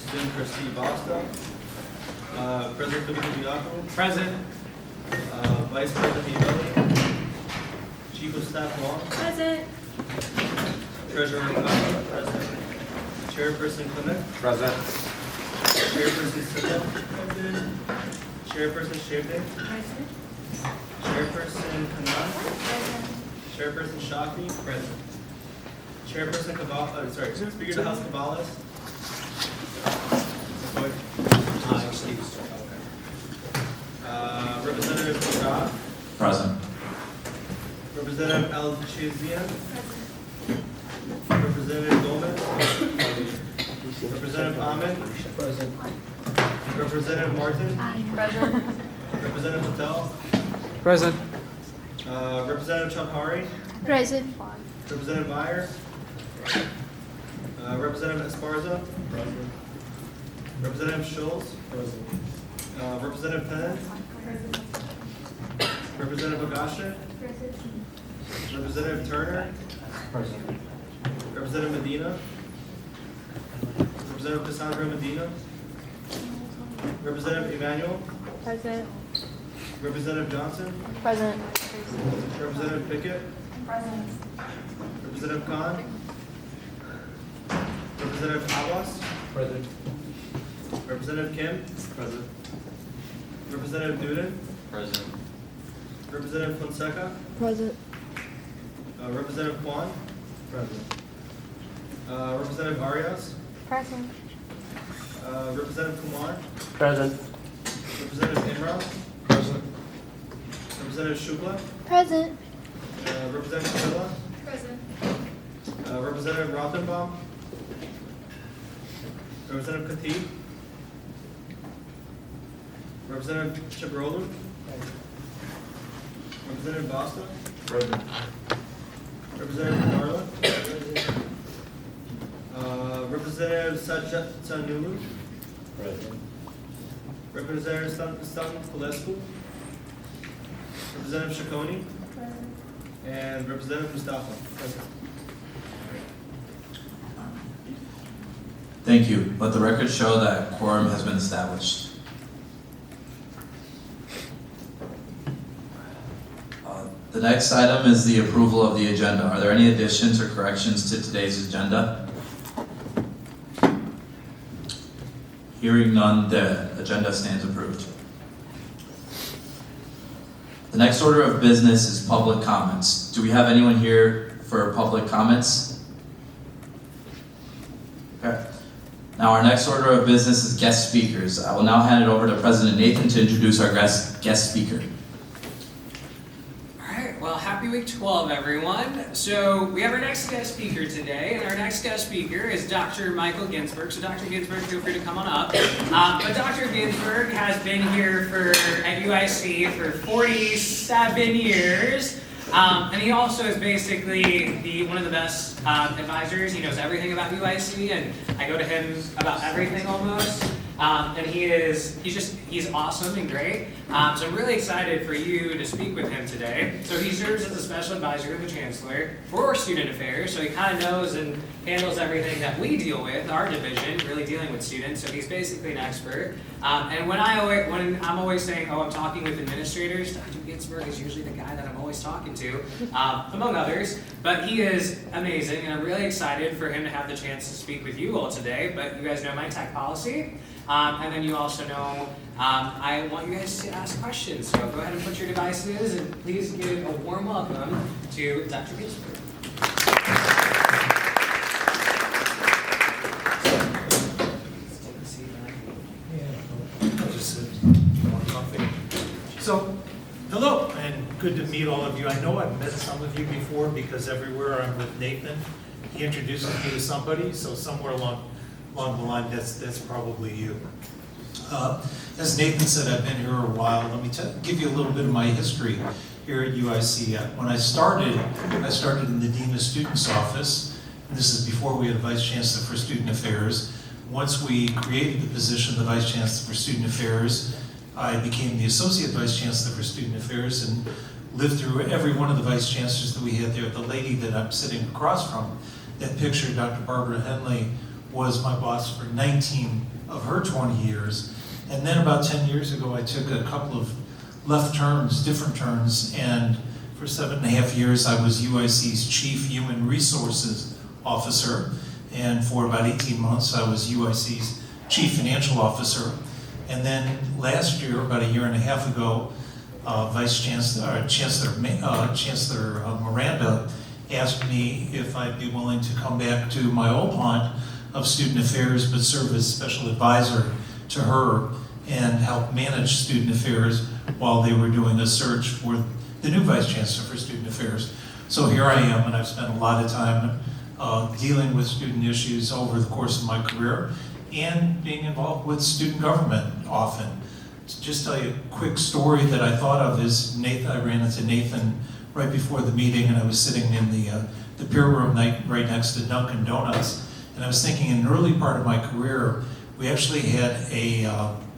Student Trustee Boston. President Felipe Diaco. Present. Vice President Ibelli. Chief of Staff Wong. Present. Treasurer Kyle. Present. Chairperson Clement. Present. Chairperson Siddle. Chairperson Shavde. Present. Chairperson Kanan. Present. Chairperson Shafi. Present. Chairperson Caballas, Speaker of the House Caballas. Representative Shah. Present. Representative El Chizian. Representative Gomez. Representative Ahmed. Present. Representative Martin. Present. Representative Patel. Present. Representative Chaudhary. Present. Representative Meyer. Representative Esparza. Representative Schultz. Representative Pennant. Representative Agasha. Representative Turner. Representative Medina. Representative Cassandra Medina. Representative Emmanuel. Present. Representative Johnson. Present. Representative Pickett. Present. Representative Khan. Representative Abbas. Present. Representative Kim. Present. Representative Duden. Present. Representative Fonseca. Present. Representative Kwan. Present. Representative Arias. Present. Representative Kumar. Present. Representative Imran. Present. Representative Shukla. Present. Representative Killa. Present. Representative Rothenbaum. Representative Khatib. Representative Chabrolu. Representative Basta. Present. Representative Darla. Representative Sanulu. Present. Representative Stan Kulescu. Representative Shakoni. Present. And Representative Mustafa. Thank you. Let the record show that quorum has been established. The next item is the approval of the agenda. Are there any additions or corrections to today's agenda? Hearing none, the agenda stands approved. The next order of business is public comments. Do we have anyone here for public comments? Okay. Now our next order of business is guest speakers. I will now hand it over to President Nathan to introduce our guest speaker. Alright, well, happy week 12, everyone. So we have our next guest speaker today, and our next guest speaker is Dr. Michael Ginsberg. So Dr. Ginsberg, feel free to come on up. But Dr. Ginsberg has been here at UIC for 47 years. And he also is basically one of the best advisors. He knows everything about UIC, and I go to him about everything almost. And he's awesome and great. So I'm really excited for you to speak with him today. So he serves as a special advisor of the Chancellor for Student Affairs. So he kind of knows and handles everything that we deal with, our division, really dealing with students. So he's basically an expert. And when I'm always saying, oh, I'm talking with administrators, Dr. Ginsberg is usually the guy that I'm always talking to, among others. But he is amazing, and I'm really excited for him to have the chance to speak with you all today. But you guys know my tech policy. And then you also know I want you guys to ask questions. So go ahead and put your devices, and please give a warm welcome to Dr. Ginsberg. So, hello, and good to meet all of you. I know I've met some of you before because everywhere I'm with Nathan, he introduces me to somebody, so somewhere along the line, that's probably you. As Nathan said, I've been here a while. Let me give you a little bit of my history here at UIC. When I started in the Dean of Students office. This is before we had a Vice Chancellor for Student Affairs. Once we created the position of the Vice Chancellor for Student Affairs, I became the Associate Vice Chancellor for Student Affairs and lived through every one of the Vice Chancellors that we had there. The lady that I'm sitting across from, that picture, Dr. Barbara Henley, was my boss for 19 of her 20 years. And then about 10 years ago, I took a couple of left turns, different turns, and for 7.5 years, I was UIC's Chief Human Resources Officer. And for about 18 months, I was UIC's Chief Financial Officer. And then last year, about a year and a half ago, Chancellor Miranda asked me if I'd be willing to come back to my old pond of student affairs, but serve as special advisor to her and help manage student affairs while they were doing a search for the new vice chancellor for student affairs. So here I am, and I've spent a lot of time dealing with student issues over the course of my career and being involved with student government often. To just tell you a quick story that I thought of is Nathan. I ran into Nathan right before the meeting, and I was sitting in the peer room right next to Dunkin' Donuts, and I was thinking in an early part of my career, we actually had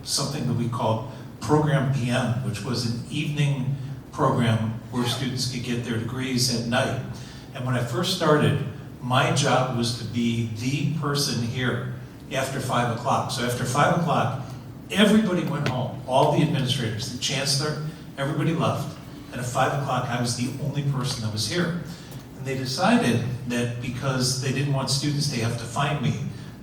something that we called Program PM, which was an evening program where students could get their degrees at night. And when I first started, my job was to be the person here after 5 o'clock. So after 5 o'clock, everybody went home, all the administrators, the chancellor, everybody left. And at 5 o'clock, I was the only person that was here. And they decided that because they didn't want students to have to find me,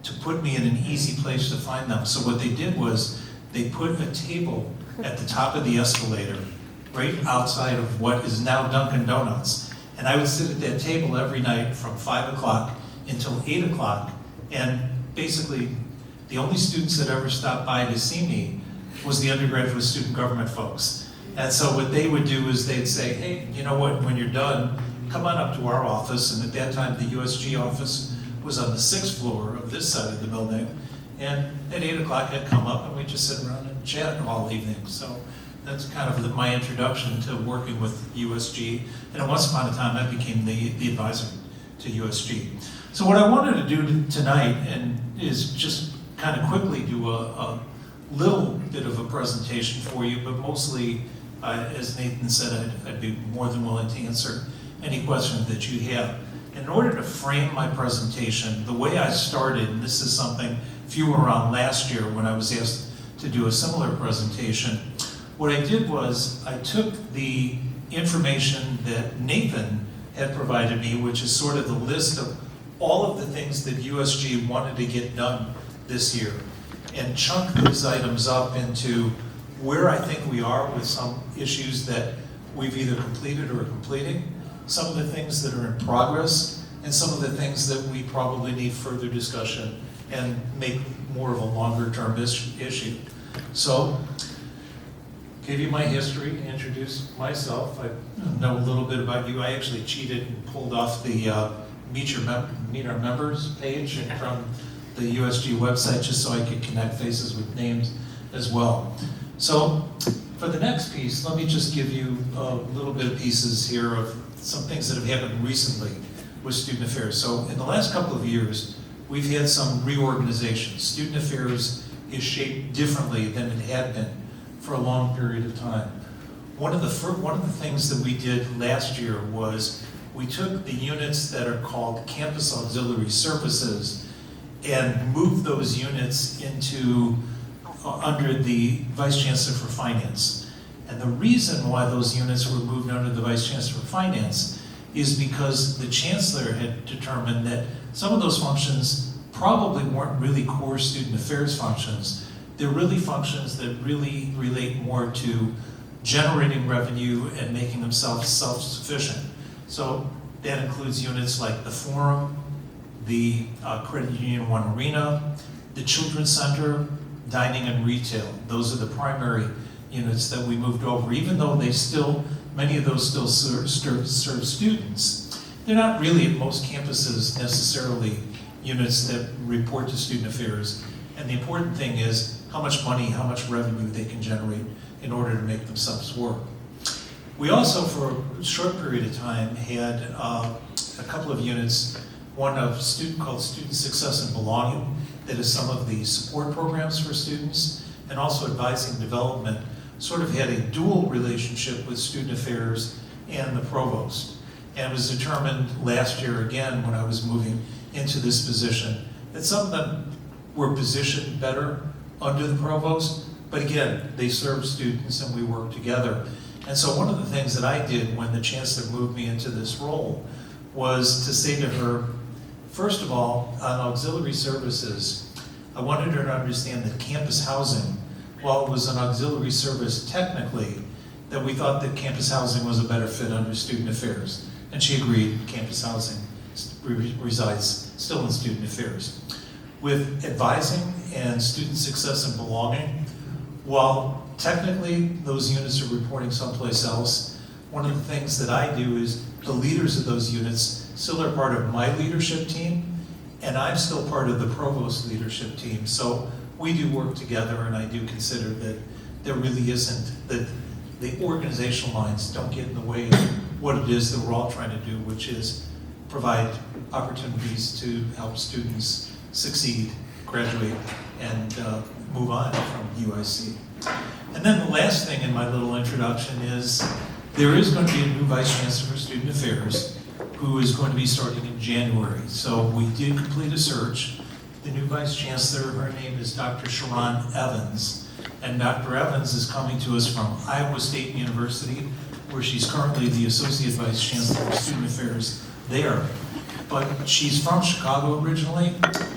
to put me in an easy place to find them. So what they did was they put a table at the top of the escalator right outside of what is now Dunkin' Donuts. And I would sit at that table every night from 5 o'clock until 8 o'clock. And basically, the only students that ever stopped by to see me was the undergraduate student government folks. And so what they would do is they'd say, hey, you know what, when you're done, come on up to our office. And at that time, the USG office was on the 6th floor of this side of the building. And at 8 o'clock, I'd come up and we'd just sit around and chat all evening. So that's kind of my introduction to working with USG. And once upon a time, I became the advisor to USG. So what I wanted to do tonight is just kind of quickly do a little bit of a presentation for you, but mostly, as Nathan said, I'd be more than willing to answer any questions that you have. In order to frame my presentation, the way I started, and this is something, if you were around last year when I was asked to do a similar presentation, what I did was I took the information that Nathan had provided me, which is sort of the list of all of the things that USG wanted to get done this year, and chunk those items up into where I think we are with some issues that we've either completed or are completing, some of the things that are in progress, and some of the things that we probably need further discussion and make more of a longer-term issue. So, give you my history, introduce myself. I know a little bit about you. I actually cheated and pulled off the Meet Our Members page from the USG website just so I could connect faces with names as well. So for the next piece, let me just give you a little bit of pieces here of some things that have happened recently with student affairs. So in the last couple of years, we've had some reorganization. Student affairs is shaped differently than it had been for a long period of time. One of the things that we did last year was we took the units that are called campus auxiliary services and moved those units into under the Vice Chancellor for Finance. And the reason why those units were moved under the Vice Chancellor for Finance is because the Chancellor had determined that some of those functions probably weren't really core student affairs functions. They're really functions that really relate more to generating revenue and making themselves self-sufficient. So that includes units like the Forum, the Credit Union One Arena, the Children's Center, dining and retail. Those are the primary units that we moved over, even though many of those still serve students. They're not really at most campuses necessarily units that report to student affairs. And the important thing is how much money, how much revenue they can generate in order to make themselves work. We also, for a short period of time, had a couple of units, one called Student Success and Belonging, that is some of the support programs for students, and also advising development, sort of had a dual relationship with student affairs and the provost. And it was determined last year again when I was moving into this position that some of them were positioned better under the provost, but again, they serve students and we work together. And so one of the things that I did when the chancellor moved me into this role was to say to her, first of all, on auxiliary services, I wanted her to understand that campus housing, while it was an auxiliary service technically, that we thought that campus housing was a better fit under student affairs. And she agreed, campus housing resides still in student affairs. With advising and student success and belonging, while technically those units are reporting someplace else, one of the things that I do is the leaders of those units still are part of my leadership team, and I'm still part of the provost leadership team. So we do work together, and I do consider that there really isn't, that the organizational lines don't get in the way of what it is that we're all trying to do, which is provide opportunities to help students succeed, graduate, and move on from UIC. And then the last thing in my little introduction is there is going to be a new Vice Chancellor for Student Affairs who is going to be starting in January. So we did complete a search. The new Vice Chancellor, her name is Dr. Sharon Evans. And Dr. Evans is coming to us from Iowa State University, where she's currently the Associate Vice Chancellor for Student Affairs there. But she's from Chicago originally,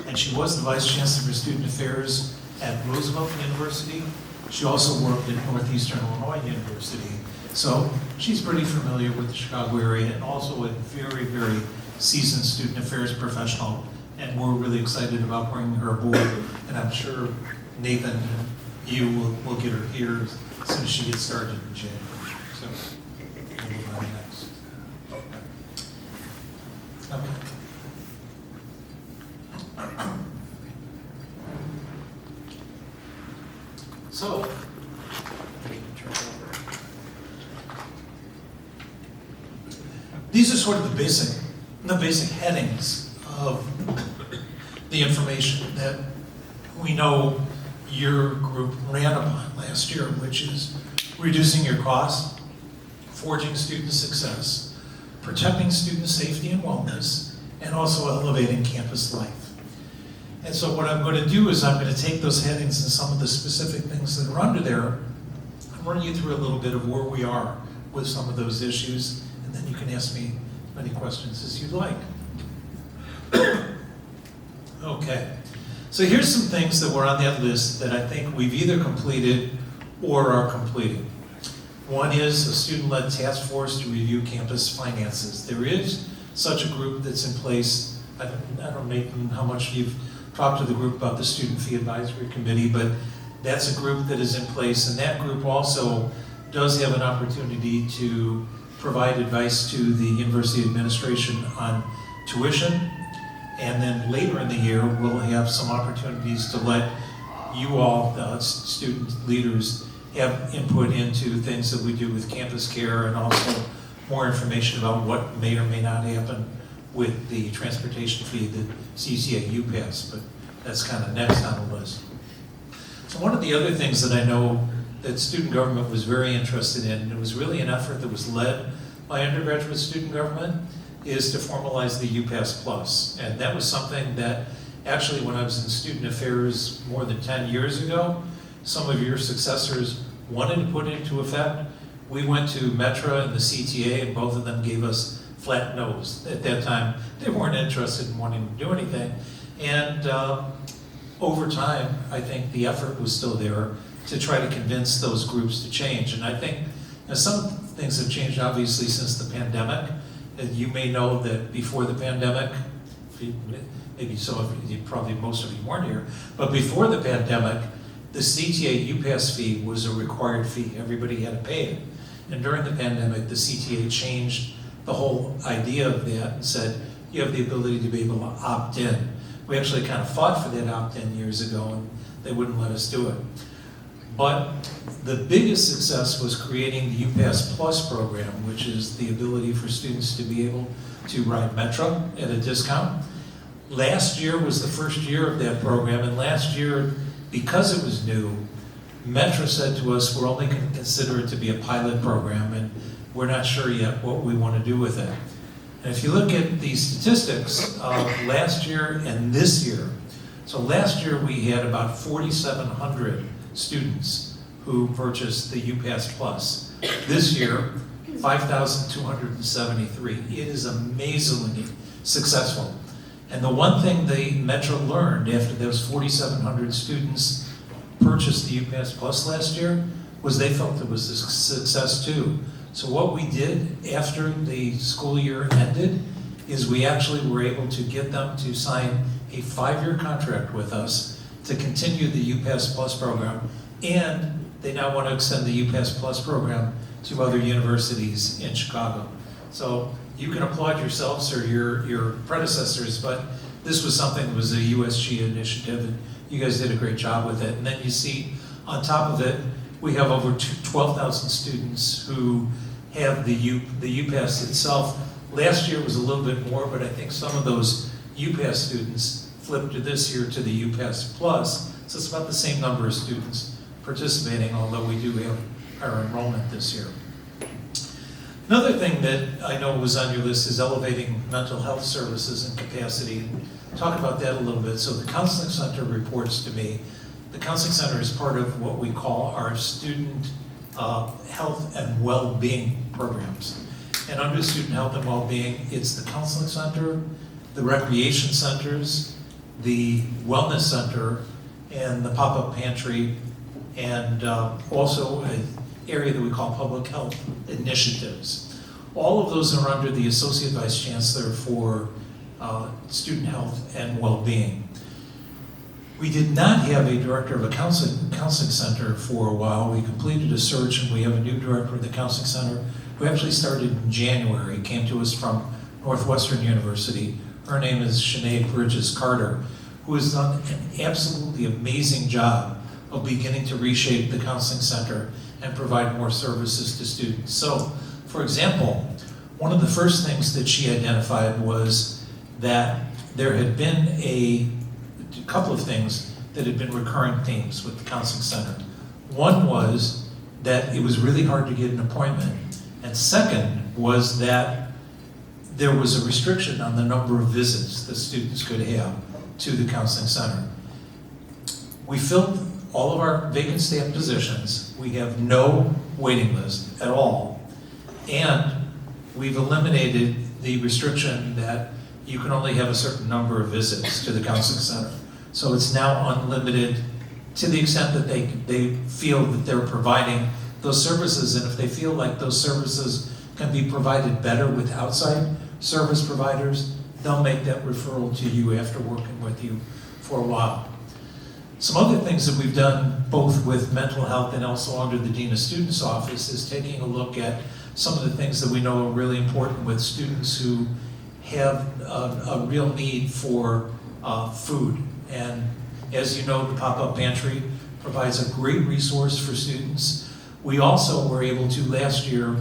and she was the Vice Chancellor for Student Affairs at Roosevelt University. She also worked at Northeastern Illinois University. So she's pretty familiar with the Chicago area and also a very, very seasoned student affairs professional. And we're really excited about bringing her aboard. And I'm sure Nathan, you will get her here as soon as she gets started in January. So we'll move on next. Okay. So, these are sort of the basic headings of the information that we know your group ran upon last year, which is reducing your costs, forging student success, protecting student safety and wellness, and also elevating campus life. And so what I'm going to do is I'm going to take those headings and some of the specific things that are under there and run you through a little bit of where we are with some of those issues, and then you can ask me as many questions as you'd like. Okay, so here's some things that were on that list that I think we've either completed or are completing. One is a student-led task force to review campus finances. There is such a group that's in place. I don't know, Nathan, how much you've talked to the group about the Student Fee Advisory Committee, but that's a group that is in place, and that group also does have an opportunity to provide advice to the university administration on tuition, and then later in the year, we'll have some opportunities to let you all, student leaders, have input into things that we do with campus care, and also more information about what may or may not happen with the transportation fee that CCAU passed, but that's kind of next on the list. So one of the other things that I know that student government was very interested in, and it was really an effort that was led by undergraduate student government, is to formalize the UPass Plus. And that was something that actually when I was in student affairs more than 10 years ago, some of your successors wanted to put into effect. We went to Metra and the CTA, and both of them gave us flat nose. At that time, they weren't interested in wanting to do anything. And over time, I think the effort was still there to try to convince those groups to change. And I think some things have changed obviously since the pandemic. And you may know that before the pandemic, maybe some of you, probably most of you weren't here, but before the pandemic, the CTA UPass fee was a required fee. Everybody had to pay it. And during the pandemic, the CTA changed the whole idea of that and said, you have the ability to be able to opt in. We actually kind of fought for that opt-in years ago, and they wouldn't let us do it. But the biggest success was creating the UPass Plus program, which is the ability for students to be able to ride Metro at a discount. Last year was the first year of that program, and last year, because it was new, Metro said to us, we're only going to consider it to be a pilot program, and we're not sure yet what we want to do with it. And if you look at the statistics of last year and this year, So last year, we had about 4,700 students who purchased the UPass Plus. This year, 5,273. It is amazingly successful. And the one thing the Metro learned after those 4,700 students purchased the UPass Plus last year was they felt it was a success too. So what we did after the school year ended is we actually were able to get them to sign a 5-year contract with us to continue the UPass Plus program, and they now want to extend the UPass Plus program to other universities in Chicago. So you can applaud yourselves or your predecessors, but this was something that was a USG initiative, and you guys did a great job with it. And then you see, on top of it, we have over 12,000 students who have the UPass itself. Last year was a little bit more, but I think some of those UPass students flipped to this year to the UPass Plus, so it's about the same number of students participating, although we do have higher enrollment this year. Another thing that I know was on your list is elevating mental health services and capacity. Talk about that a little bit. So the Counseling Center reports to me. The Counseling Center is part of what we call our student health and well-being programs. And under student health and well-being, it's the Counseling Center, the recreation centers, the wellness center, and the pop-up pantry, and also an area that we call public health initiatives. All of those are under the Associate Vice Chancellor for student health and well-being. We did not have a director of a counseling center for a while. We completed a search, and we have a new director of the counseling center who actually started in January, came to us from Northwestern University. Her name is Sinead Bridges Carter, who has done an absolutely amazing job of beginning to reshape the counseling center and provide more services to students. So, for example, one of the first things that she identified was that there had been a couple of things that had been recurring themes with the counseling center. One was that it was really hard to get an appointment, and second was that there was a restriction on the number of visits that students could have to the counseling center. We filled all of our vacant staff positions. We have no waiting list at all. And we've eliminated the restriction that you can only have a certain number of visits to the counseling center. So it's now unlimited to the extent that they feel that they're providing those services, and if they feel like those services can be provided better with outside service providers, they'll make that referral to you after working with you for a while. Some other things that we've done both with mental health and also under the Dean of Students Office is taking a look at some of the things that we know are really important with students who have a real need for food. And as you know, the pop-up pantry provides a great resource for students. We also were able to last year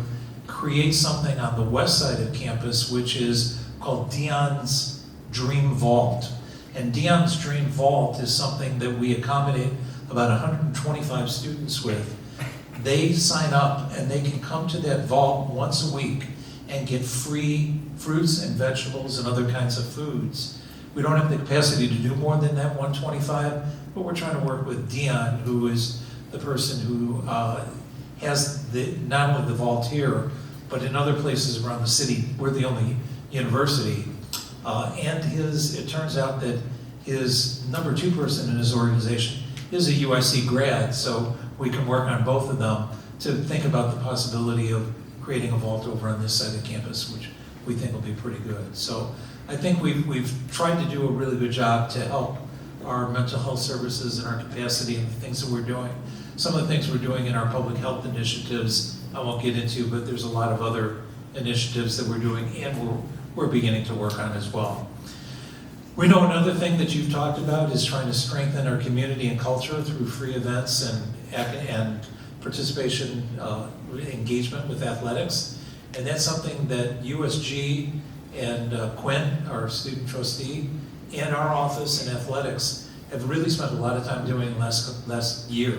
create something on the west side of campus, which is called Dion's Dream Vault. And Dion's Dream Vault is something that we accommodate about 125 students with. They sign up and they can come to that vault once a week and get free fruits and vegetables and other kinds of foods. We don't have the capacity to do more than that 125, but we're trying to work with Dion, who is the person who has not only the vault here, but in other places around the city. We're the only university. And it turns out that his number 2 person in his organization is a UIC grad, so we can work on both of them to think about the possibility of creating a vault over on this side of campus, which we think will be pretty good. So I think we've tried to do a really good job to help our mental health services and our capacity and the things that we're doing. Some of the things we're doing in our public health initiatives, I won't get into, but there's a lot of other initiatives that we're doing and we're beginning to work on as well. We know another thing that you've talked about is trying to strengthen our community and culture through free events and participation, engagement with athletics. And that's something that USG and Quinn, our student trustee, and our office in athletics have really spent a lot of time doing last year.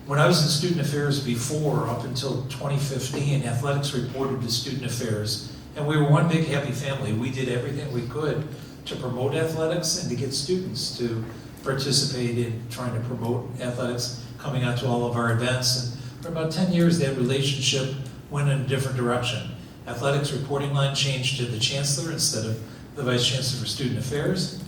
When I was in student affairs before, up until 2015, athletics reported to student affairs, and we were one big happy family. We did everything we could to promote athletics and to get students to participate in trying to promote athletics, coming out to all of our events. And for about 10 years, that relationship went in a different direction. Athletics reporting line changed to the chancellor instead of the vice chancellor for student affairs.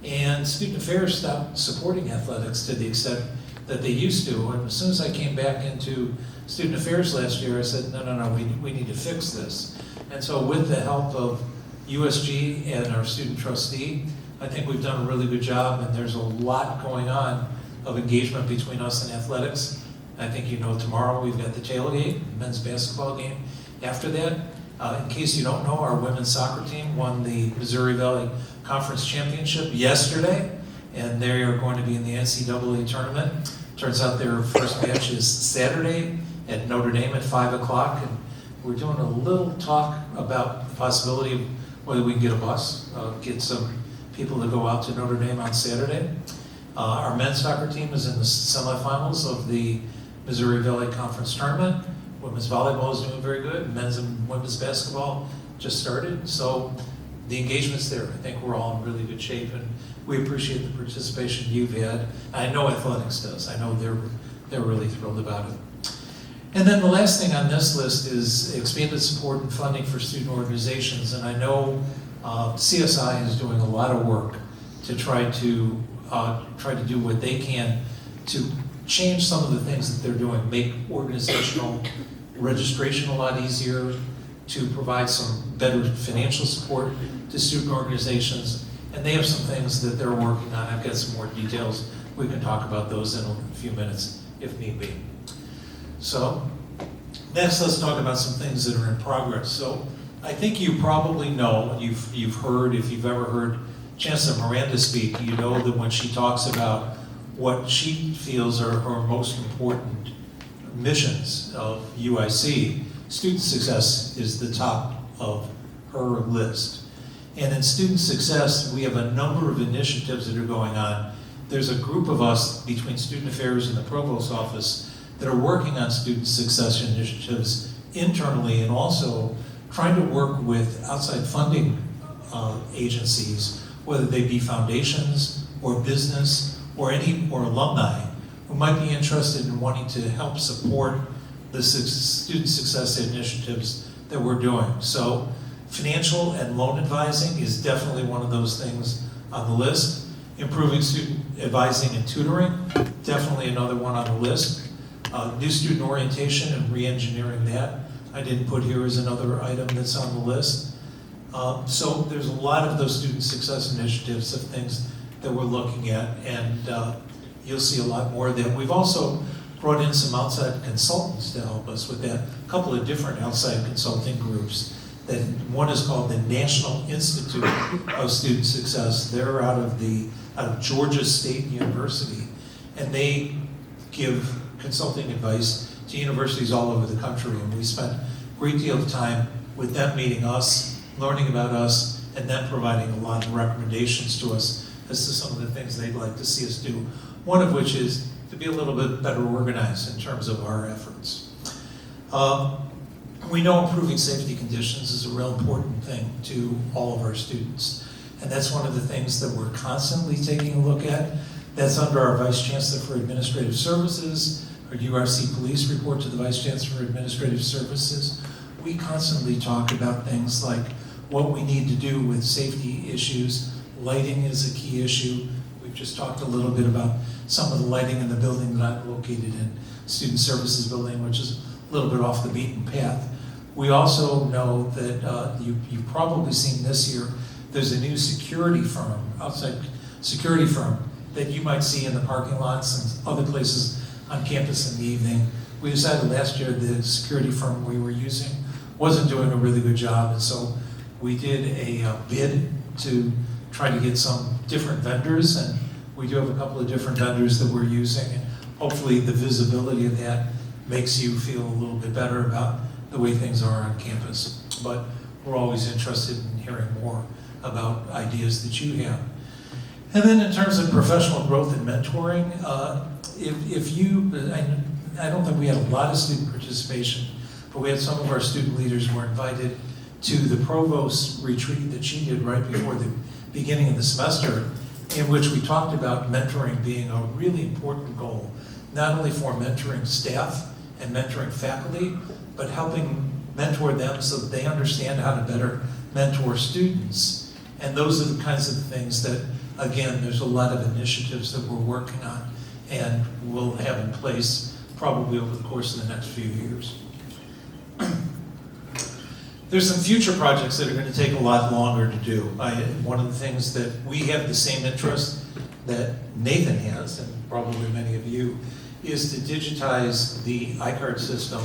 And student affairs stopped supporting athletics to the extent that they used to. And as soon as I came back into student affairs last year, I said, no, we need to fix this. And so with the help of USG and our student trustee, I think we've done a really good job, and there's a lot going on of engagement between us and athletics. I think you know tomorrow we've got the tailgate, men's basketball game. After that, in case you don't know, our women's soccer team won the Missouri Valley Conference Championship yesterday, and they are going to be in the NCAA tournament. Turns out their first match is Saturday at Notre Dame at 5 o'clock, and we're doing a little talk about the possibility of whether we can get a bus, get some people to go out to Notre Dame on Saturday. Our men's soccer team is in the semifinals of the Missouri Valley Conference Tournament. Women's volleyball is doing very good. Men's and women's basketball just started. So the engagement's there. I think we're all in really good shape, and we appreciate the participation you've had. I know athletics does. I know they're really thrilled about it. And then the last thing on this list is expanded support and funding for student organizations. And I know CSI is doing a lot of work to try to do what they can to change some of the things that they're doing, make organizational registration a lot easier, to provide some better financial support to student organizations. And they have some things that they're working on. I've got some more details. We can talk about those in a few minutes if need be. So next, let's talk about some things that are in progress. So I think you probably know, you've heard, if you've ever heard Chancellor Miranda speak, you know that when she talks about what she feels are her most important missions of UIC, student success is the top of her list. And in student success, we have a number of initiatives that are going on. There's a group of us between Student Affairs and the Provost's office that are working on student success initiatives internally, and also trying to work with outside funding agencies, whether they be foundations or business or alumni who might be interested in wanting to help support the student success initiatives that we're doing. So financial and loan advising is definitely one of those things on the list. Improving student advising and tutoring, definitely another one on the list. New student orientation and re-engineering that, I didn't put here as another item that's on the list. So there's a lot of those student success initiatives of things that we're looking at, and you'll see a lot more of that. We've also brought in some outside consultants to help us with that, a couple of different outside consulting groups. That one is called the National Institute of Student Success. They're out of Georgia State University, and they give consulting advice to universities all over the country. And we spent a great deal of time with them meeting us, learning about us, and then providing a lot of recommendations to us as to some of the things they'd like to see us do. One of which is to be a little bit better organized in terms of our efforts. We know improving safety conditions is a real important thing to all of our students. And that's one of the things that we're constantly taking a look at. That's under our Vice Chancellor for Administrative Services, our URC Police report to the Vice Chancellor for Administrative Services. We constantly talk about things like what we need to do with safety issues. Lighting is a key issue. We've just talked a little bit about some of the lighting in the building that I'm located in, Student Services Building, which is a little bit off the beaten path. We also know that you've probably seen this year, there's a new security firm, outside security firm, that you might see in the parking lots and other places on campus in the evening. We decided last year the security firm we were using wasn't doing a really good job, and so we did a bid to try to get some different vendors, and we do have a couple of different vendors that we're using, and hopefully the visibility of that makes you feel a little bit better about the way things are on campus. But we're always interested in hearing more about ideas that you have. And then in terms of professional growth and mentoring, I don't think we had a lot of student participation, but we had some of our student leaders were invited to the provost retreat that she did right before the beginning of the semester, in which we talked about mentoring being a really important goal, not only for mentoring staff and mentoring faculty, but helping mentor them so that they understand how to better mentor students. And those are the kinds of things that, again, there's a lot of initiatives that we're working on and will have in place probably over the course of the next few years. There's some future projects that are going to take a lot longer to do. One of the things that we have the same interest that Nathan has, and probably many of you, is to digitize the iCard system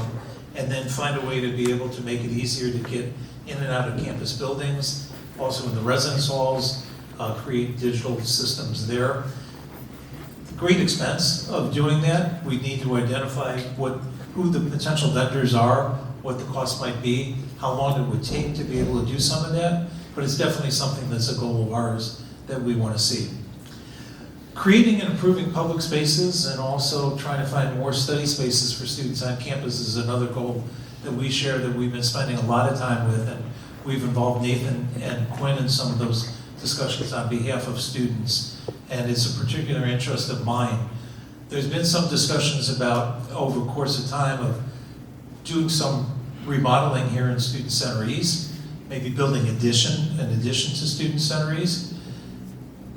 and then find a way to be able to make it easier to get in and out of campus buildings, also in the residence halls, create digital systems there. Great expense of doing that. We need to identify who the potential vendors are, what the cost might be, how long it would take to be able to do some of that, but it's definitely something that's a goal of ours that we want to see. Creating and improving public spaces and also trying to find more study spaces for students on campus is another goal that we share that we've been spending a lot of time with, and we've involved Nathan and Quinn in some of those discussions on behalf of students, and it's a particular interest of mine. There's been some discussions about, over the course of time, of doing some remodeling here in Student Center East, maybe building an addition to Student Center East.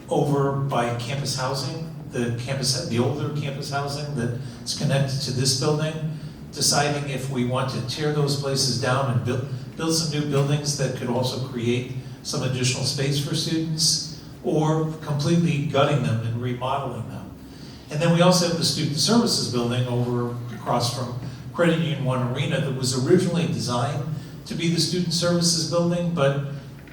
Over by campus housing, the older campus housing that's connected to this building, deciding if we want to tear those places down and build some new buildings that could also create some additional space for students, or completely gutting them and remodeling them. And then we also have the Student Services building over across from Credit Union One Arena that was originally designed to be the Student Services building, but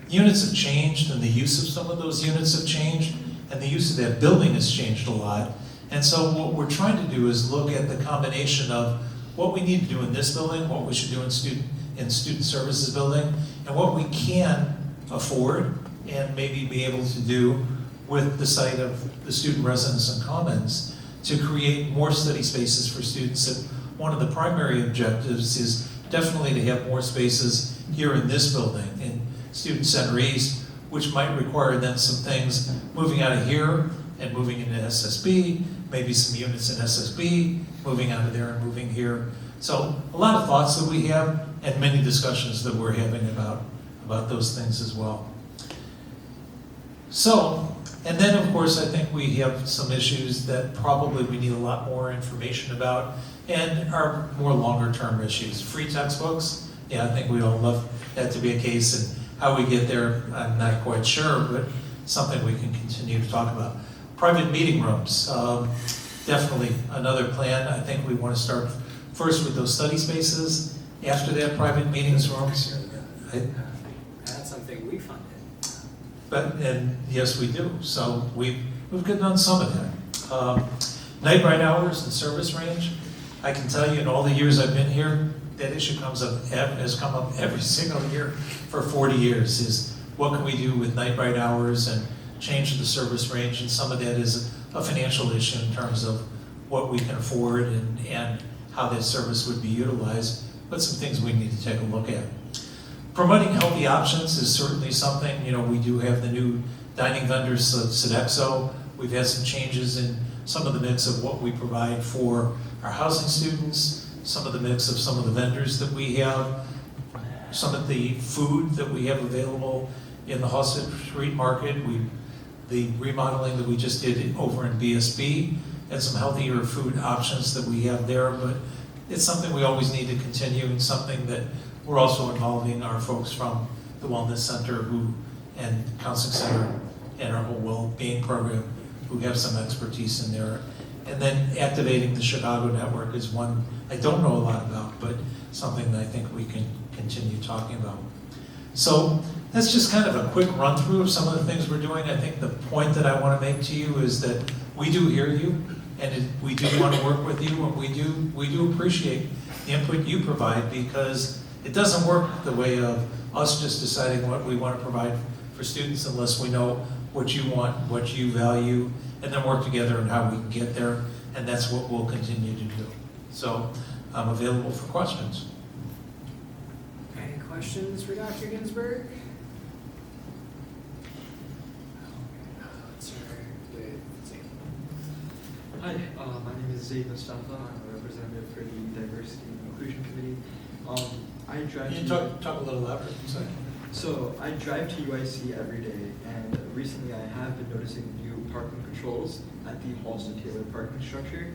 units have changed and the use of some of those units have changed and the use of that building has changed a lot. And so what we're trying to do is look at the combination of what we need to do in this building, what we should do in Student Services building, and what we can afford and maybe be able to do with the site of the Student Residence and Commons to create more study spaces for students. And one of the primary objectives is definitely to have more spaces here in this building, in Student Center East, which might require then some things moving out of here and moving into SSB, maybe some units in SSB, moving out of there and moving here. So a lot of thoughts that we have and many discussions that we're having about those things as well. So, and then of course I think we have some issues that probably we need a lot more information about and are more longer term issues. Free textbooks, yeah, I think we all love that to be a case, and how we get there, I'm not quite sure, but something we can continue to talk about. Private meeting rooms, definitely another plan. I think we want to start first with those study spaces, after that private meetings rooms. That's something we funded. And yes, we do. So we've done some of that. Night ride hours and service range. I can tell you in all the years I've been here, that issue has come up every single year for 40 years, is what can we do with night ride hours and change the service range, and some of that is a financial issue in terms of what we can afford and how that service would be utilized, but some things we need to take a look at. Promoting healthy options is certainly something. We do have the new dining vendors, Sodexo. We've had some changes in some of the mix of what we provide for our housing students, some of the mix of some of the vendors that we have, some of the food that we have available in the Halsted Street Market. The remodeling that we just did over in BSB, and some healthier food options that we have there, but it's something we always need to continue, and something that we're also involving our folks from the Wellness Center and Counseling Center and our whole well-being program who have some expertise in there. And then activating the Chicago network is one I don't know a lot about, but something that I think we can continue talking about. So that's just kind of a quick run through of some of the things we're doing. I think the point that I want to make to you is that we do hear you, and we do want to work with you, and we do appreciate the input you provide, because it doesn't work the way of us just deciding what we want to provide for students unless we know what you want, what you value, and then work together on how we can get there, and that's what we'll continue to do. So I'm available for questions. Any questions for Dr. Ginsburg? Hi, my name is Zaid Mustafa. I'm a representative for the Diversity and Inclusion Committee. I drive Can you to talk a little louder? Sorry. So I drive to UIC every day, and recently I have been noticing new parking controls at the Halston Taylor parking structure.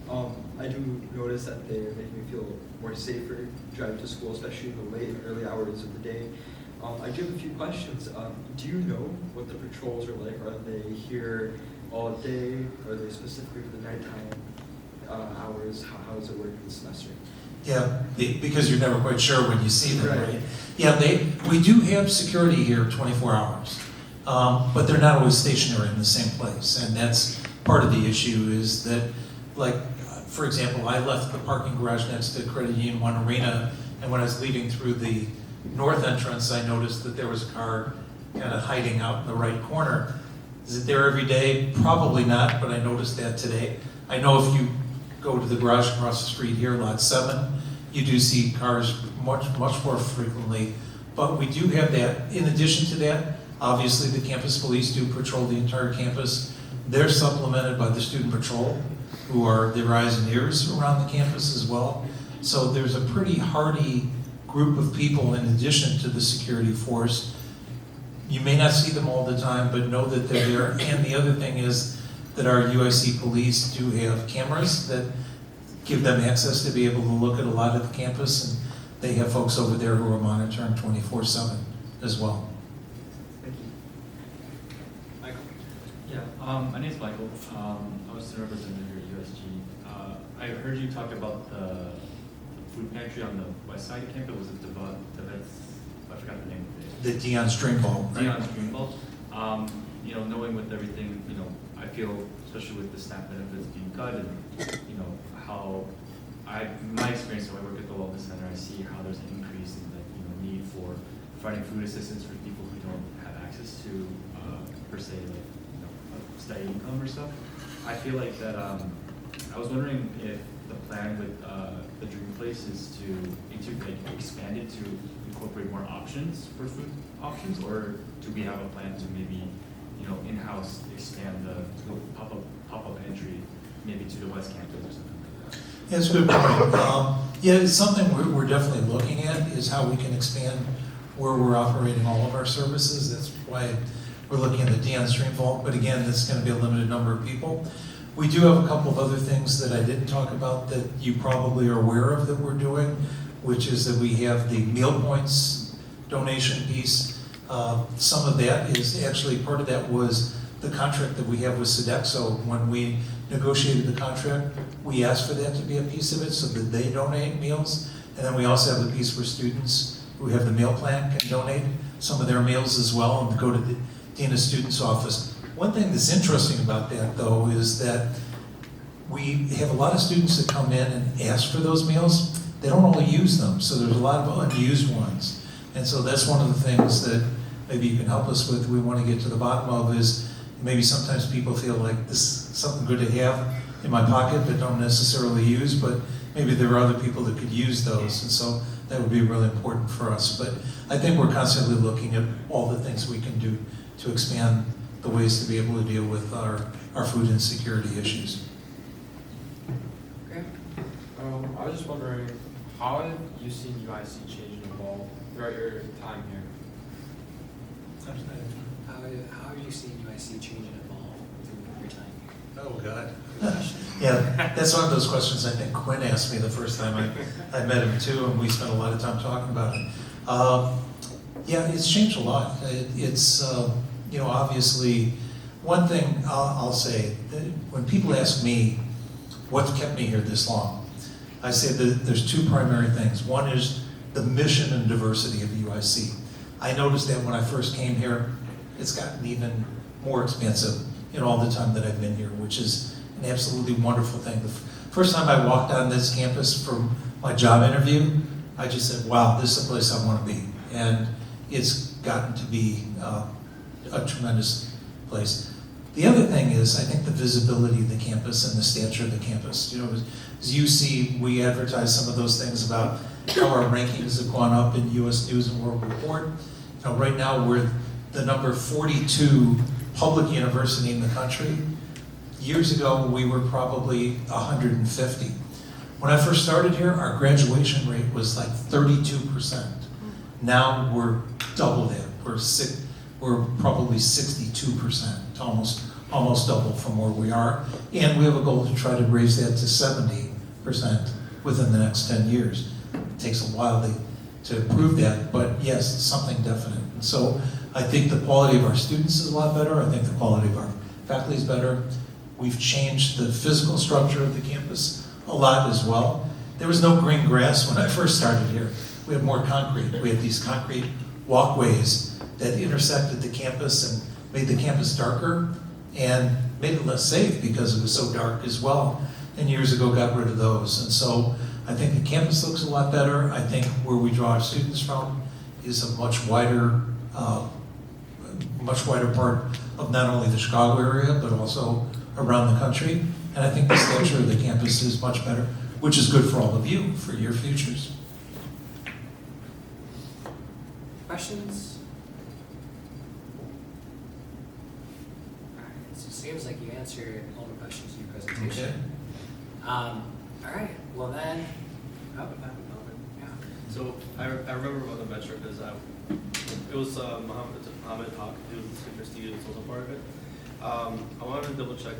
I do notice that they're making me feel more safer driving to school, especially in the late and early hours of the day. I do have a few questions. Do you know what the patrols are like? Are they here all day? Are they specifically for the nighttime hours? How does it work this semester? Yeah, because you're never quite sure when you see them, Right. right? Yeah, we do have security here 24 hours, but they're not always stationary in the same place. And that's part of the issue is that, like, for example, I left the parking garage next to Credit Union One Arena, and when I was leaving through the north entrance, I noticed that there was a car kind of hiding out in the right corner. Is it there every day? Probably not, but I noticed that today. I know if you go to the garage across the street here, lot 7, you do see cars much more frequently. But we do have that. In addition to that, obviously the campus police do patrol the entire campus. They're supplemented by the student patrol, who are the eyes and ears around the campus as well. So there's a pretty hardy group of people in addition to the security force. You may not see them all the time, but know that they're there. And the other thing is that our UIC police do have cameras that give them access to be able to look at a lot of the campus, and they have folks over there who are monitoring 24/7 as well. Thank you. Michael? Yeah, my name's Michael. I was the representative here at USG. I heard you talk about the food pantry on the west side campus. Was it the vets? I forgot the name of it. The Dion's Dream Ball, right? Dion's Dream Ball. You know, knowing with everything, you know, I feel, especially with the staff benefits being cut and, you know, how my experience when I work at the Wellness Center, I see how there's an increase in the, you know, need for providing food assistance for people who don't have access to, per se, like, you know, a steady income or stuff. I feel like that, I was wondering if the plan with, the Dream Place is to expand it to incorporate more options for food options, or do we have a plan to maybe, you know, in-house expand the pop-up entry maybe to the West Campus or something like that? Yeah, that's a good point. Yeah, it's something we're definitely looking at, is how we can expand where we're operating all of our services. That's why we're looking at the Dion's Dream Vault, but again, it's going to be a limited number of people. We do have a couple of other things that I didn't talk about that you probably are aware of that we're doing, which is that we have the meal points donation piece. Some of that is actually, part of that was the contract that we have with Sodexo. When we negotiated the contract, we asked for that to be a piece of it so that they donate meals. And then we also have the piece where students who have the meal plan can donate some of their meals as well and go to the Dean of Students office. One thing that's interesting about that, though, is that we have a lot of students that come in and ask for those meals. They don't only use them, so there's a lot of unused ones. And so that's one of the things that maybe you can help us with, we want to get to the bottom of, is maybe sometimes people feel like this is something good to have in my pocket but don't necessarily use, but maybe there are other people that could use those. And so that would be really important for us. But I think we're constantly looking at all the things we can do to expand the ways to be able to deal with our food insecurity issues. Okay. I was just wondering, how have you seen UIC change and evolve throughout your time here? How have you seen UIC change and evolve through your time here? Oh, God. Yeah, that's one of those questions I think Quinn asked me the first time I met him too, and we spent a lot of time talking about it. Yeah, it's changed a lot. It's, you know, obviously, one thing I'll say, when people ask me what's kept me here this long, I say that there's two primary things. One is the mission and diversity of UIC. I noticed that when I first came here, it's gotten even more expansive in all the time that I've been here, which is an absolutely wonderful thing. The first time I walked on this campus for my job interview, I just said, wow, this is the place I want to be. And it's gotten to be a tremendous place. The other thing is, I think the visibility of the campus and the stature of the campus. You know, as you see, we advertise some of those things about how our rankings have gone up in U.S. News and World Report. You know, right now we're the number 42 public university in the country. Years ago, we were probably 150. When I first started here, our graduation rate was like 32%. Now we're double that. We're probably 62%, almost double from where we are. And we have a goal to try to raise that to 70% within the next 10 years. It takes a while to prove that, but yes, it's something definite. And so I think the quality of our students is a lot better. I think the quality of our faculty is better. We've changed the physical structure of the campus a lot as well. There was no green grass when I first started here. We had more concrete. We had these concrete walkways that intersected the campus and made the campus darker and made it less safe because it was so dark as well. And years ago got rid of those. And so I think the campus looks a lot better. I think where we draw our students from is a much wider part of not only the Chicago area, but also around the country. And I think the stature of the campus is much better, which is good for all of you, for your futures. Questions? Alright, so it seems like you answered all the questions in your presentation. All right, well then, yeah. So I remember about the Metro because it was Mohammed Haq, who was the university, was also part of it. I wanted to double check.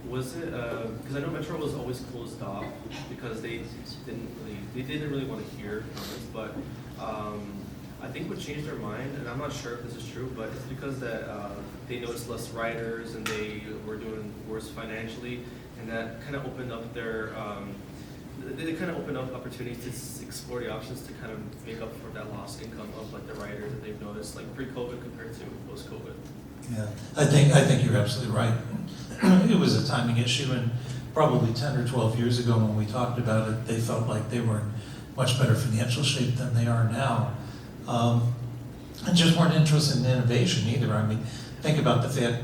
Was it because I know Metro was always closed off because they didn't really want to hear comments, but I think what changed their mind, and I'm not sure if this is true, but it's because that they noticed less riders and they were doing worse financially, and that kind of opened up their they kind of opened up opportunities to explore the options to kind of make up for that lost income of like the riders that they've noticed like pre-COVID compared to post-COVID. Yeah, I think you're absolutely right. It was a timing issue, and probably 10 or 12 years ago when we talked about it, they felt like they were in much better financial shape than they are now. And just weren't interested in innovation either. I mean, think about the fact,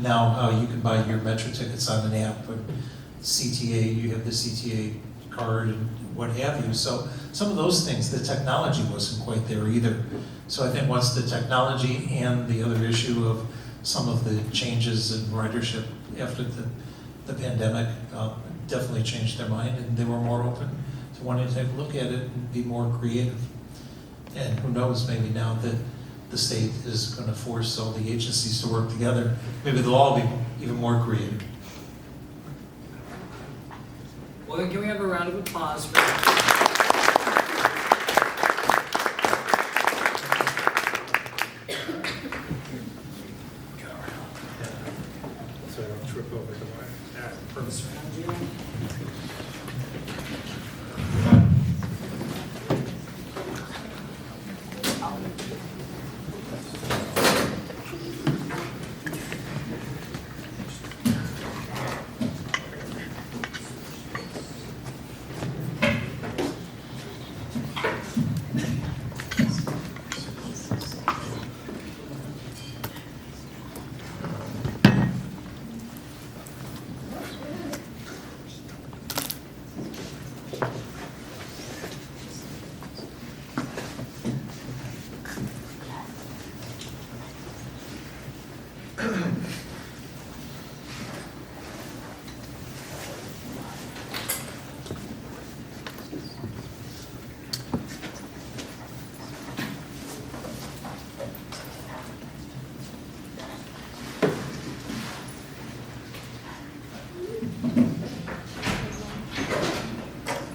now how you can buy your Metro tickets on an app, but CTA, you have the CTA card and what have you. So some of those things, the technology wasn't quite there either. So I think once the technology and the other issue of some of the changes in ridership after the pandemic definitely changed their mind, and they were more open to wanting to take a look at it and be more creative. And who knows, maybe now that the state is going to force all the agencies to work together, maybe they'll all be even more creative. Well, then can we have a round of applause for that? So I don't trip over the wire. Yeah, perfect.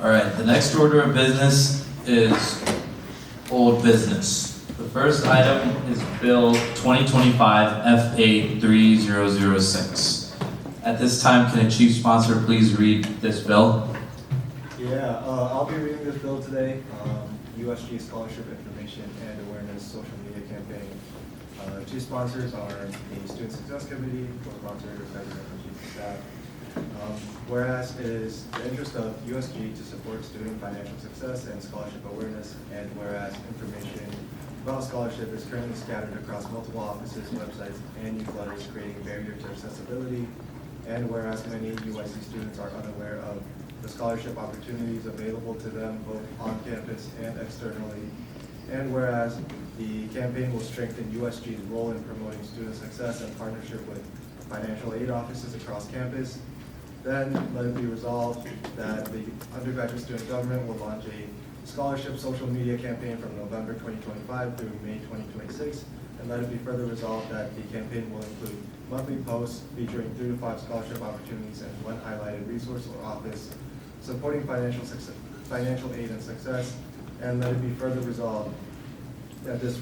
All right, the next order of business is old business. The first item is Bill 2025 FA 3006. At this time, can a chief sponsor please read this bill? Yeah, I'll be reading this bill today, USG Scholarship Information and Awareness Social Media Campaign. Chief sponsors are the Student Success Committee, co-sponsor, President and Chief of Staff. Whereas it is the interest of USG to support student financial success and scholarship awareness, and whereas information about scholarship is currently scattered across multiple offices, websites, and newsletters, creating a barrier to accessibility, and whereas many UIC students are unaware of the scholarship opportunities available to them both on campus and externally, and whereas the campaign will strengthen USG's role in promoting student success in partnership with financial aid offices across campus. Then let it be resolved that the undergraduate student government will launch a scholarship social media campaign from November 2025 through May 2026. And let it be further resolved that the campaign will include monthly posts featuring 3 to 5 scholarship opportunities and one highlighted resource or office supporting financial aid and success. And let it be further resolved that this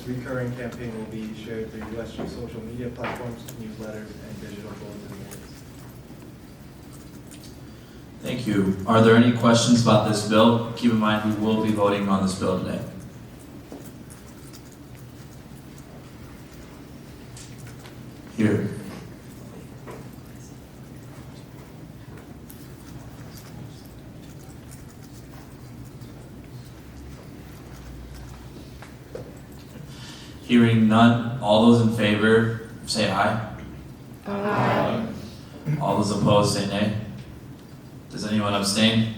recurring campaign will be shared through USG social media platforms, newsletters, and digital bulletin boards. Thank you. Are there any questions about this bill? Keep in mind, we will be voting on this bill today. Here. Hearing none, all those in favor, say aye. Aye. All those opposed, say nay. Does anyone abstain?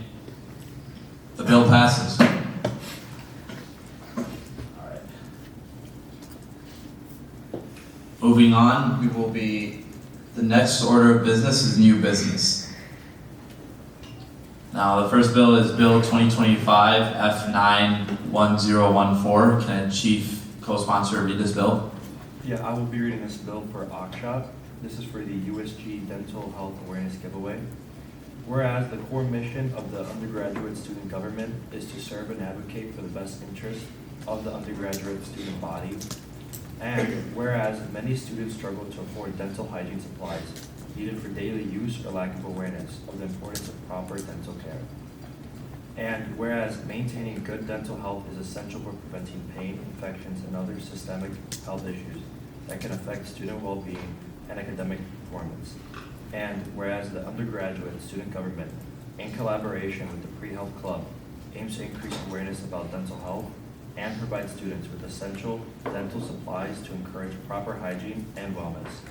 The bill passes. All right. Moving on, the next order of business is new business. Now, the first bill is Bill 2025 F91014. Can a chief co-sponsor read this bill? Yeah, I will be reading this bill for Akshat. This is for the USG Dental Health Awareness Giveaway. Whereas the core mission of the undergraduate student government is to serve and advocate for the best interest of the undergraduate student body. And whereas many students struggle to afford dental hygiene supplies needed for daily use or lack of awareness of the importance of proper dental care. And whereas maintaining good dental health is essential for preventing pain, infections, and other systemic health issues that can affect student well-being and academic performance. And whereas the undergraduate student government, in collaboration with the Pre-Health Club, aims to increase awareness about dental health and provide students with essential dental supplies to encourage proper hygiene and wellness.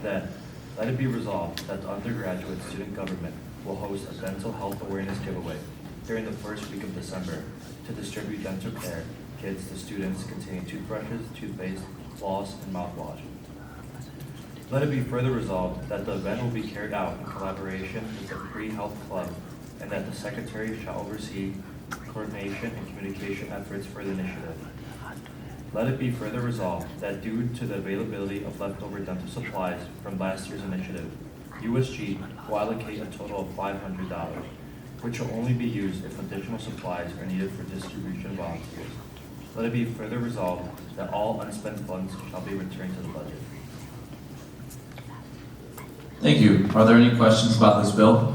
Then, let it be resolved that the undergraduate student government will host a dental health awareness giveaway during the first week of December to distribute dental care kits to students containing toothbrushes, toothpaste, floss, and mouthwash. Let it be further resolved that the event will be carried out in collaboration with the Pre-Health Club and that the Secretary shall oversee coordination and communication efforts for the initiative. Let it be further resolved that due to the availability of leftover dental supplies from last year's initiative, USG will allocate a total of $500, which will only be used if additional supplies are needed for distribution volunteers. Let it be further resolved that all unspent funds shall be returned to the budget. Thank you. Are there any questions about this bill?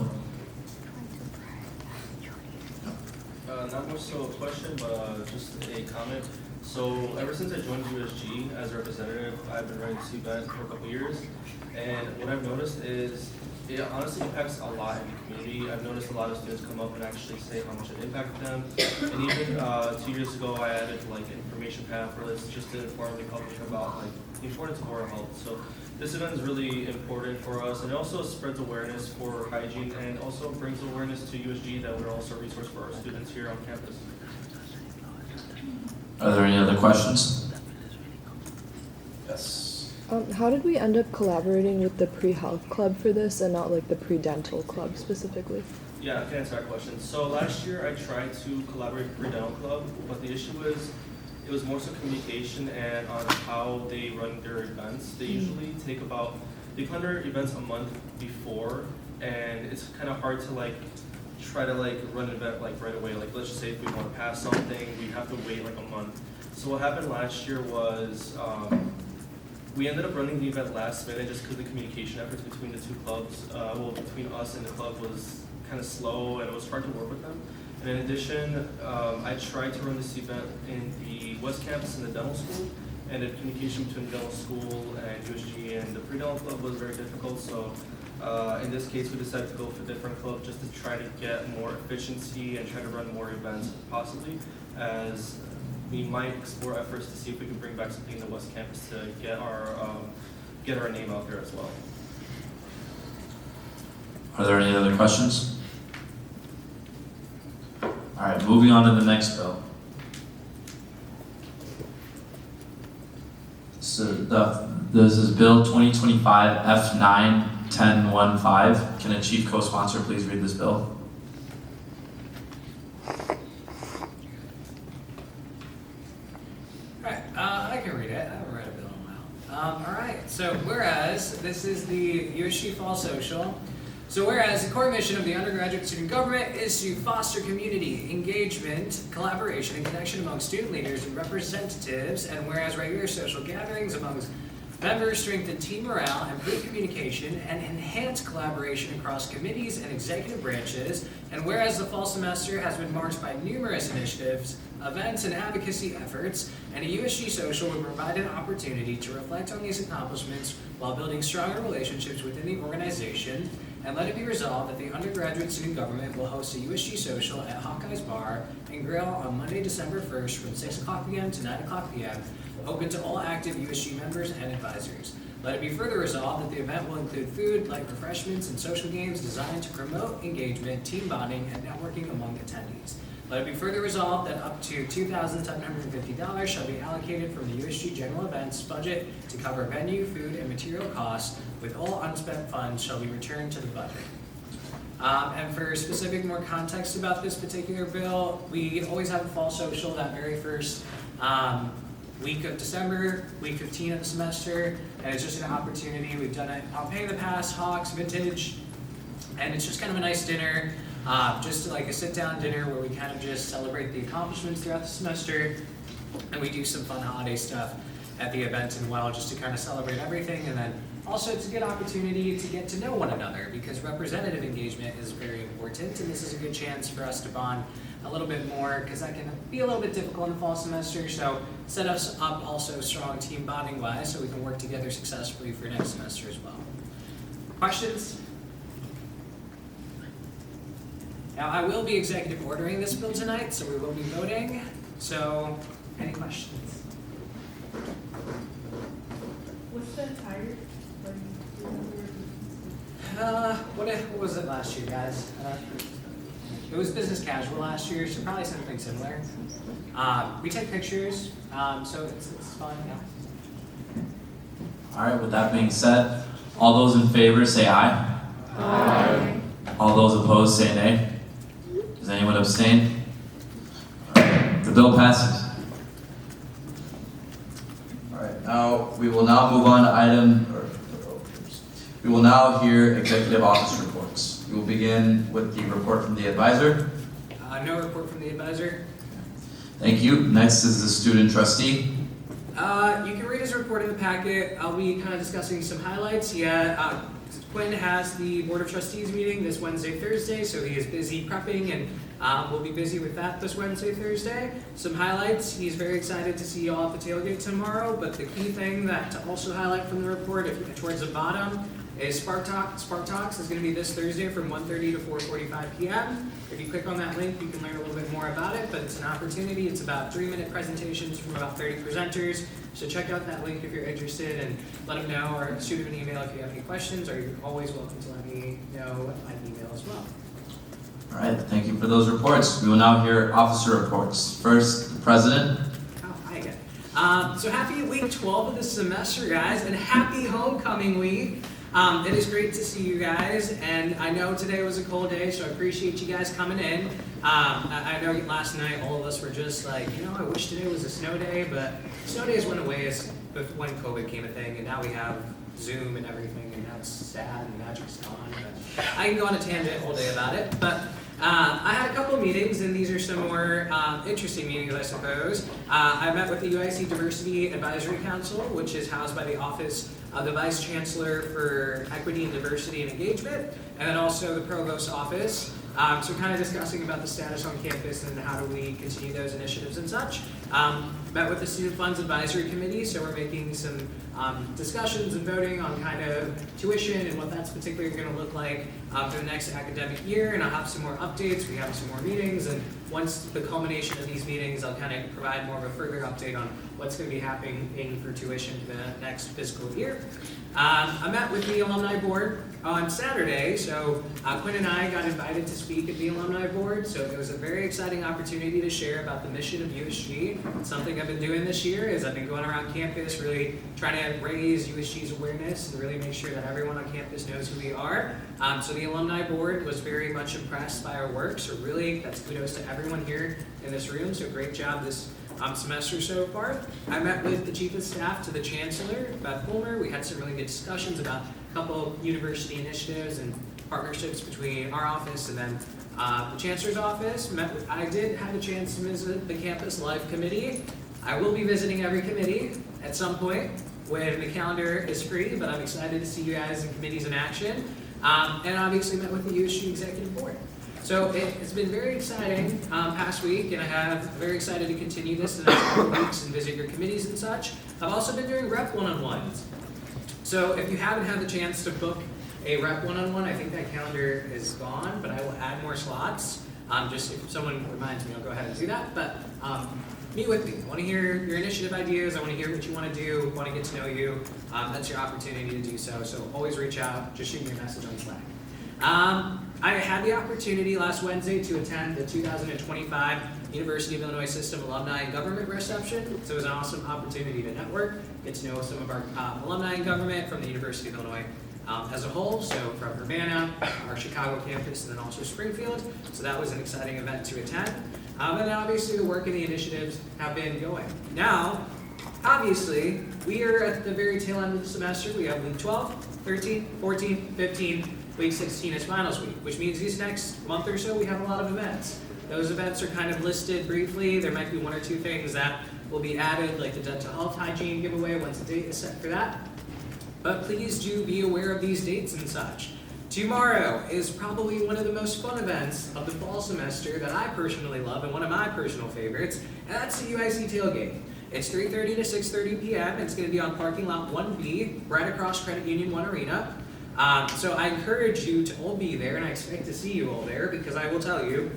Not much so a question, but just a comment. So ever since I joined USG as a representative, I've been running this event for a couple years, and what I've noticed is it honestly impacts a lot in the community. I've noticed a lot of students come up and actually say how much it impacted them. And even 2 years ago, I added like information pamphlets just to inform the public about like the importance of oral health. So this event is really important for us, and it also spreads awareness for hygiene and also brings awareness to USG that we're also a resource for our students here on campus. Are there any other questions? Yes. How did we end up collaborating with the pre-health club for this and not like the pre-dental club specifically? Yeah, I can answer that question. So last year I tried to collaborate with Pre-Dental Club, but the issue was it was more so communication and on how they run their events. They usually they plan their events a month before, and it's kind of hard to like try to like run an event like right away. Like let's just say if we want to pass something, we have to wait like a month. So what happened last year was we ended up running the event last minute just because the communication efforts between the two clubs, between us and the club was kind of slow and it was hard to work with them. And in addition, I tried to run this event in the West Campus in the dental school, and the communication between the dental school and USG and the pre-dental club was very difficult. So in this case, we decided to go for a different club just to try to get more efficiency and try to run more events possibly, as we might explore efforts to see if we can bring back something in the West Campus to get our name out there as well. Are there any other questions? All right, moving on to the next bill. So This is Bill 2025 F9-1015. Can a chief co-sponsor please read this bill? Alright, I can read it. I haven't read a bill in a while. Alright, so whereas this is the USG Fall Social. So whereas the core mission of the undergraduate student government is to foster community, engagement, collaboration, and connection among student leaders and representatives, and whereas regular social gatherings amongst members strengthen team morale, improve communication, and enhance collaboration across committees and executive branches, and whereas the fall semester has been marked by numerous initiatives, events, and advocacy efforts, and a USG Social will provide an opportunity to reflect on these accomplishments while building stronger relationships within the organization, and let it be resolved that the undergraduate student government will host a USG Social at Hawkeye's Bar and Grill on Monday, December 1st from 6 o'clock p.m. to 9 o'clock p.m., open to all active USG members and advisors. Let it be further resolved that the event will include food, light refreshments, and social games designed to promote engagement, team bonding, and networking among attendees. Let it be further resolved that up to $2,750 shall be allocated from the USG General Events budget to cover venue, food, and material costs, with all unspent funds shall be returned to the budget. And for specific more context about this particular bill, we always have a fall social that very first week of December, week 15 of the semester, and it's just an opportunity. We've done it on Pay in the Past, Hawks, Vintage, and it's just kind of a nice dinner, just like a sit-down dinner where we kind of just celebrate the accomplishments throughout the semester, and we do some fun holiday stuff at the event as well, just to kind of celebrate everything, and then also it's a good opportunity to get to know one another because representative engagement is very important, and this is a good chance for us to bond a little bit more because that can be a little bit difficult in the fall semester. So set us up also strong team bonding wise so we can work together successfully for next semester as well. Questions? Now I will be executive ordering this bill tonight, so we will be voting. So any questions? What's the attire? What was it last year, guys? It was business casual last year, so probably something similar. We take pictures, so it's fun. Yeah. All right, with that being said, all those in favor say aye. Aye. All those opposed say nay. Does anyone abstain? The bill passes. All right, now we will now move on to we will now hear executive office reports. We will begin with the report from the advisor. No report from the advisor. Thank you. Next is the student trustee. You can read his report in the packet. I'll be kind of discussing some highlights. Quinn has the Board of Trustees meeting this Wednesday, Thursday, so he is busy prepping and we'll be busy with that this Wednesday, Thursday. Some highlights, he's very excited to see you all at the tailgate tomorrow, but the key thing that to also highlight from the report, towards the bottom, is Spark Talks is going to be this Thursday from 1:30 to 4:45 p.m. If you click on that link, you can learn a little bit more about it, but it's an opportunity. It's about 3-minute presentations from about 30 presenters. So check out that link if you're interested and let them know, or shoot them an email if you have any questions, or you're always welcome to let me know by email as well. All right, thank you for those reports. We will now hear officer reports. First, the president. Oh, hi again. So happy week 12 of the semester, guys, and happy homecoming week. It is great to see you guys, and I know today was a cold day, so I appreciate you guys coming in. I know last night all of us were just like, I wish today was a snow day, but snow days went away when COVID became a thing, and now we have Zoom and everything, and now it's sad and magic's gone. But I can go on a tangent all day about it, but I had a couple of meetings, and these are some more interesting meetings, I suppose. I met with the UIC Diversity Advisory Council, which is housed by the Office of the Vice Chancellor for Equity and Diversity and Engagement, and then also the Provost's Office. So kind of discussing about the status on campus and how do we continue those initiatives and such. Met with the Student Funds Advisory Committee, so we're making some discussions and voting on kind of tuition and what that's particularly going to look like for the next academic year, and I'll have some more updates. We have some more meetings, and once the culmination of these meetings, I'll kind of provide more of a further update on what's going to be happening for tuition for the next fiscal year. I met with the Alumni Board on Saturday, so Quinn and I got invited to speak at the Alumni Board, so it was a very exciting opportunity to share about the mission of USG It's something I've been doing this year is I've been going around campus really trying to raise USG's awareness and really make sure that everyone on campus knows who we are. So the alumni board was very much impressed by our work. So really, that's kudos to everyone here in this room. So great job this semester so far. I met with the chief of staff to the chancellor, Beth Fulmer. We had some really good discussions about a couple university initiatives and partnerships between our office and then the chancellor's office. I did have a chance to visit the campus life committee. I will be visiting every committee at some point when the calendar is free, but I'm excited to see you guys in committees in action. And obviously met with the USG executive board. So it's been very exciting past week, and I'm very excited to continue this in the next couple weeks and visit your committees and such. I've also been doing rep one-on-ones. So if you haven't had the chance to book a rep one-on-one, I think that calendar is gone, but I will add more slots. Just if someone reminds me, I'll go ahead and do that. But meet with me. I want to hear your initiative ideas. I want to hear what you want to do. I want to get to know you. That's your opportunity to do so. So always reach out. Just shoot me a message on Slack. I had the opportunity last Wednesday to attend the 2025 University of Illinois System Alumni and Government Reception. So it was an awesome opportunity to network, get to know some of our alumni in government from the University of Illinois as a whole. So from Urbana, our Chicago campus, and then also Springfield. So that was an exciting event to attend. And then obviously the work and the initiatives have been going. Now, obviously, we are at the very tail end of the semester. We have week 12, 13, 14, 15, week 16 is finals week, which means these next month or so we have a lot of events. Those events are kind of listed briefly. There might be one or two things that will be added, like the dental health hygiene giveaway once a date is set for that. But please do be aware of these dates and such. Tomorrow is probably one of the most fun events of the fall semester that I personally love and one of my personal favorites, and that's the UIC tailgate. It's 3:30 to 6:30 p.m. It's going to be on parking lot 1B, right across Credit Union 1 Arena. So I encourage you to all be there, and I expect to see you all there, because I will tell you,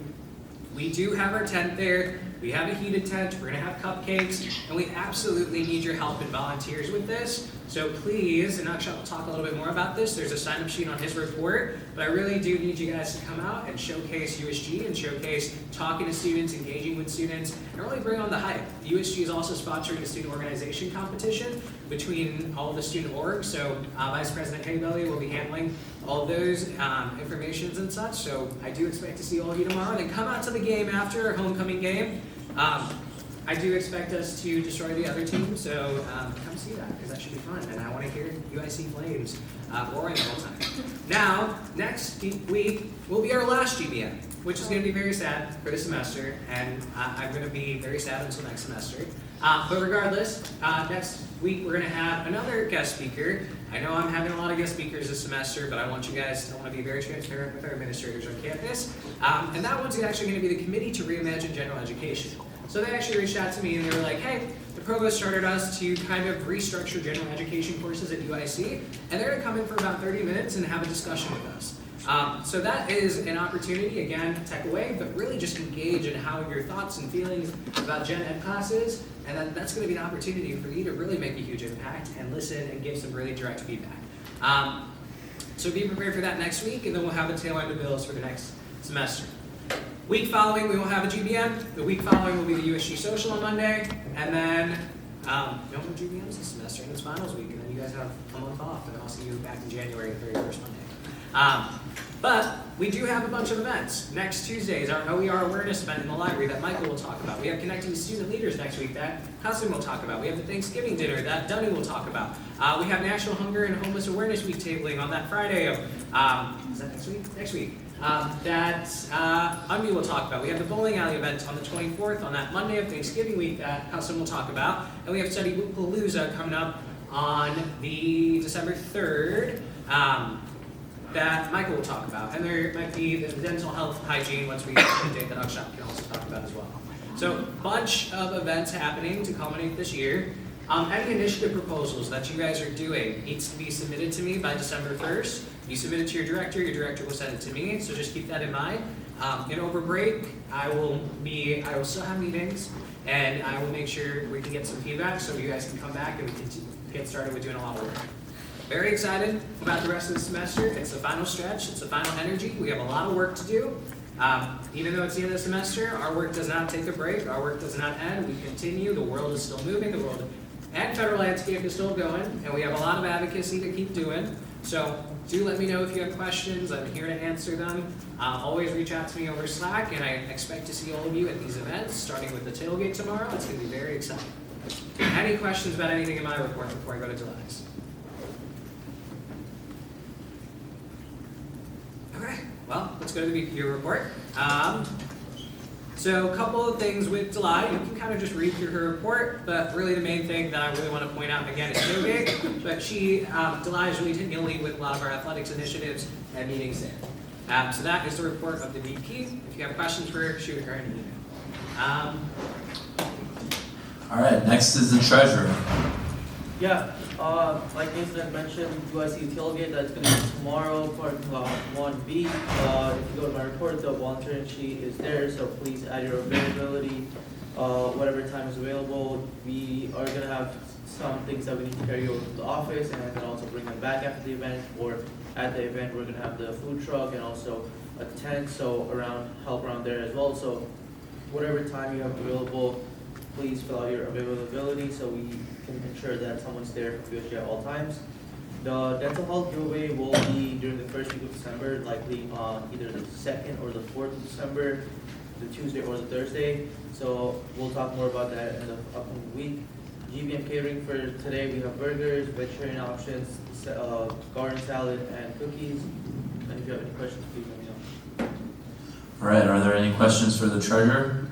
we do have our tent there. We have a heated tent. We're going to have cupcakes, and we absolutely need your help and volunteers with this. So please, and Akshat will talk a little bit more about this. There's a sign-up sheet on his report, but I really do need you guys to come out and showcase USG and showcase talking to students, engaging with students, and really bring on the hype. USG is also sponsoring a student organization competition between all of the student orgs. So Vice President Haybelly will be handling all of those informations and such. So I do expect to see all of you tomorrow. And then come out to the game after our homecoming game. I do expect us to destroy the other team, so come see that, because that should be fun, and I want to hear UIC Flames roaring the whole time. Now, next week will be our last GBM, which is going to be very sad for the semester, and I'm going to be very sad until next semester. But regardless, next week we're going to have another guest speaker. I know I'm having a lot of guest speakers this semester, but I want to be very transparent with our administrators on campus. And that one's actually going to be the Committee to Reimagine General Education. So they actually reached out to me and they were like, hey, the provost started us to kind of restructure general education courses at UIC, and they're going to come in for about 30 minutes and have a discussion with us. So that is an opportunity, again, tech away, but really just engage in how your thoughts and feelings about gen ed classes, and then that's going to be an opportunity for you to really make a huge impact and listen and give some really direct feedback. So be prepared for that next week, and then we'll have a tail end of bills for the next semester. Week following, we will have a GBM. The week following will be the USG Social on Monday, and then no more GBMs this semester, and it's finals week, and then you guys have a month off, and then I'll see you back in January, the very first Monday. But we do have a bunch of events. Next Tuesday is our OER awareness event in the library that Michael will talk about. We have Connecting with Student Leaders next week that Hassan will talk about. We have the Thanksgiving dinner that Dunny will talk about. We have National Hunger and Homeless Awareness Week tabling on that Friday. Is that next week? Next week. That Unmi will talk about. We have the bowling alley event on the 24th on that Monday of Thanksgiving week that Hassan will talk about. And we have Study Palooza coming up on the December 3rd. That Michael will talk about. And there might be the dental health hygiene once we get to the date that Akshat can also talk about as well. So bunch of events happening to culminate this year. Any initiative proposals that you guys are doing needs to be submitted to me by December 1st. You submit it to your director will send it to me, so just keep that in mind. And over break, I will still have meetings, and I will make sure we can get some feedback so you guys can come back and we can get started with doing a lot of work. Very excited about the rest of the semester. It's the final stretch, it's the final energy. We have a lot of work to do, Even though it's the end of the semester, our work does not take a break, our work does not end, we continue, the world is still moving, the world and federal landscape is still going, and we have a lot of advocacy to keep doing. So do let me know if you have questions, I'm here to answer them. Always reach out to me over Slack, and I expect to see all of you at these events, starting with the tailgate tomorrow. It's going to be very exciting. Any questions about anything in my report before I go to July's? Okay, well, let's go to your report. So a couple of things with July. You can kind of just read through her report, but really the main thing that I really want to point out again is tailgate. But July is really taking the lead with a lot of our athletics initiatives and meetings there. So that is the report of the VP. If you have questions for her, shoot her an email. All right, next is the treasurer. Yeah, like Nathan mentioned, USC tailgate, that's gonna be tomorrow, part 1B. If you go to my report, the volunteering sheet is there, so please add your availability, whatever time is available. We are gonna have some things that we need to carry over to the office, and then also bring them back after the event, or at the event, we're gonna have the food truck and also a tent, so help around there as well. So whatever time you have available, please fill out your availability so we can ensure that someone's there for POG at all times. The dental health giveaway will be during the first week of December, likely on either the 2nd or the 4th of December, the Tuesday or the Thursday. So we'll talk more about that in the upcoming week. GBM catering for today, we have burgers, vegetarian options, garden salad, and cookies. And if you have any questions, please let me know. All right, are there any questions for the treasurer?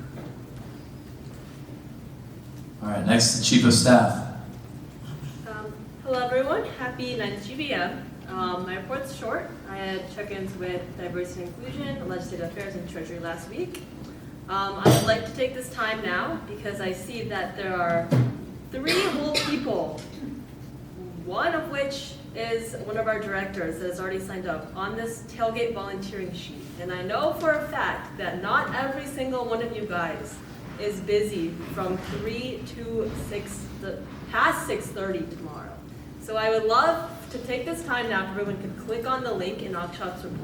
All right, next, the chief of staff. Hello everyone, happy 9th GBM. My report's short. I had check-ins with diversity and inclusion, legislative affairs, and treasury last week. I would like to take this time now because I see that there are 3 whole people, one of which is one of our directors that has already signed up on this tailgate volunteering sheet. And I know for a fact that not every single one of you guys is busy from 3 to past 6:30 tomorrow. So I would love to take this time now if everyone could click on the link in Akshak's report.